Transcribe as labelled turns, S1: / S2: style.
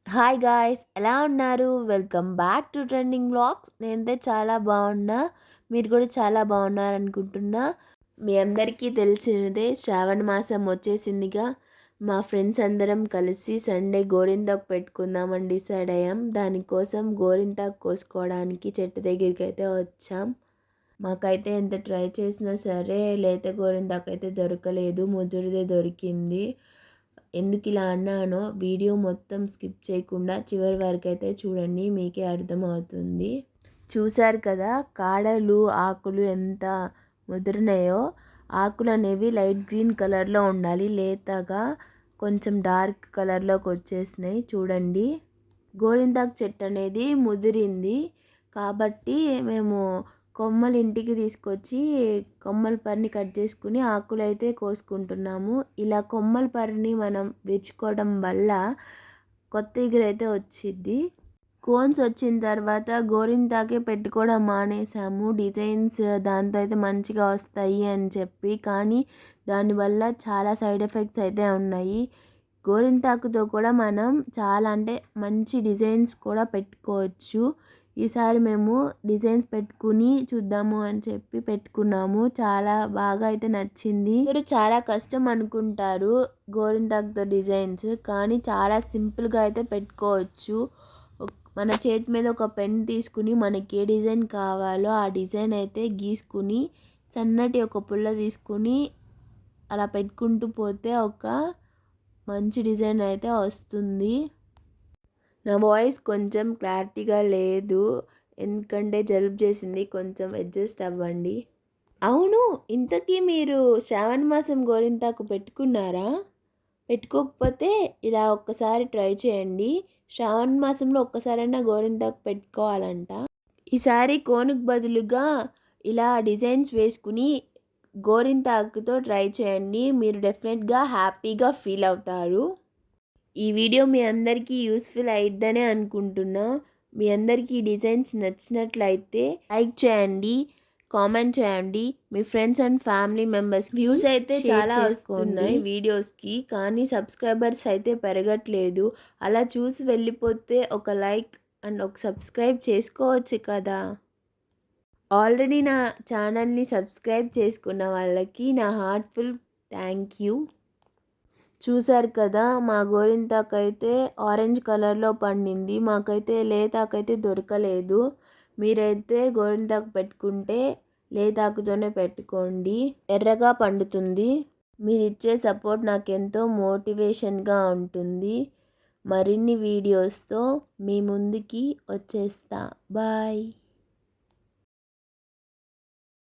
S1: Hi guys, ఎలా ఉన్నారు? Welcome back to trending vlogs. నేనైతే చాలా బాగున్నా. మీరు కూడా చాలా బాగున్నారనుకుంటున్నా. మీ అందరికీ తెలిసినదే శ్రావణ మాసం వచ్చేసిందిగా. మా ఫ్రెండ్స్ అందరం కలిసి సండే గోరింతాకు పెట్టుకుందామని డిసైడ్ అయ్యాం. దానికోసం గోరింతాకు కోసుకోవడానికి చెట్టు దగ్గరికి అయితే వచ్చాం. మాకైతే ఎంత ట్రై చేసినా సరే లేత గోరింతాకు అయితే దొరకలేదు, ముదురుదే దొరికింది. ఎందుకు ఇలా అన్నానో వీడియో మొత్తం స్కిప్ చేయకుండా చివరి వరకు అయితే చూడండి, మీకే అర్థమవుతుంది. చూశారు కదా కాడలు ఆకులు ఎంత ముదిరినాయో. ఆకులు అనేవి లైట్ గ్రీన్ కలర్లో ఉండాలి, లేతగా కొంచెం డార్క్ కలర్లోకి వచ్చేసినాయి చూడండి. గోరింటాకు చెట్టు అనేది ముదిరింది కాబట్టి మేము కొమ్మలు ఇంటికి తీసుకొచ్చి కొమ్మల పరిని కట్ చేసుకుని ఆకులు అయితే కోసుకుంటున్నాము. ఇలా కొమ్మల పరిని మనం విరుచుకోవడం వల్ల కొత్త ఇగురు అయితే వచ్చింది. కోన్స్ వచ్చిన తర్వాత గోరింటాకే పెట్టుకోవడం మానేసాము. డిజైన్స్ దాంతో అయితే మంచిగా వస్తాయి అని చెప్పి, కానీ దానివల్ల చాలా సైడ్ ఎఫెక్ట్స్ అయితే ఉన్నాయి. గోరింటాకుతో కూడా మనం చాలా అంటే మంచి డిజైన్స్ కూడా పెట్టుకోవచ్చు. ఈసారి మేము డిజైన్స్ పెట్టుకుని చూద్దాము అని చెప్పి పెట్టుకున్నాము. చాలా బాగా అయితే నచ్చింది. మీరు చాలా కష్టం అనుకుంటారు గోరింటాకుతో డిజైన్స్, కానీ చాలా సింపుల్గా అయితే పెట్టుకోవచ్చు. మన చేతి మీద ఒక పెన్ తీసుకుని మనకి ఏ డిజైన్ కావాలో ఆ డిజైన్ అయితే గీసుకుని సన్నటి ఒక పుల్ల తీసుకుని అలా పెట్టుకుంటూ పోతే ఒక మంచి డిజైన్ అయితే వస్తుంది. నా వాయిస్ కొంచెం క్లారిటీగా లేదు ఎందుకంటే జలుబు చేసింది, కొంచెం అడ్జస్ట్ అవ్వండి. అవును, ఇంతకీ మీరు శ్రావణ మాసం గోరింటాకు పెట్టుకున్నారా? పెట్టుకోకపోతే ఇలా ఒక్కసారి ట్రై చేయండి. శ్రావణ మాసంలో ఒక్కసారైనా గోరింటాకు పెట్టుకోవాలంట. ఈసారి కోనుకు బదులుగా ఇలా డిజైన్స్ వేసుకుని గోరింటాకుతో ట్రై చేయండి. మీరు డెఫినెట్గా హ్యాపీగా ఫీల్ అవుతారు. ఈ వీడియో మీ అందరికీ యూస్ఫుల్ అయిద్దనే అనుకుంటున్నా. మీ అందరికీ ఈ డిజైన్స్ నచ్చినట్లయితే లైక్ చేయండి, కామెంట్ చేయండి. మీ friends and family members views అయితే చాలా వస్తున్నాయి వీడియోస్కి, కానీ సబ్స్క్రైబర్స్ అయితే పెరగట్లేదు. అలా చూసి వెళ్ళిపోతే ఒక లైక్ అండ్ ఒక సబ్స్క్రైబ్ చేసుకోవచ్చు కదా. ఆల్రెడీ నా ఛానల్ని సబ్స్క్రైబ్ చేసుకున్న వాళ్ళకి నా హార్ట్ఫుల్ థ్యాంక్ యూ. చూశారు కదా, మా గోరింటాకు అయితే ఆరెంజ్ కలర్లో పండింది. మాకైతే లేతాకైతే దొరకలేదు. మీరైతే గోరింటాకు పెట్టుకుంటే లేతాకుతోనే పెట్టుకోండి, ఎర్రగా పండుతుంది. మీరు ఇచ్చే సపోర్ట్ నాకు ఎంతో మోటివేషన్గా ఉంటుంది. మరిన్ని వీడియోస్తో మీ ముందుకి వచ్చేస్తా. బాయ్.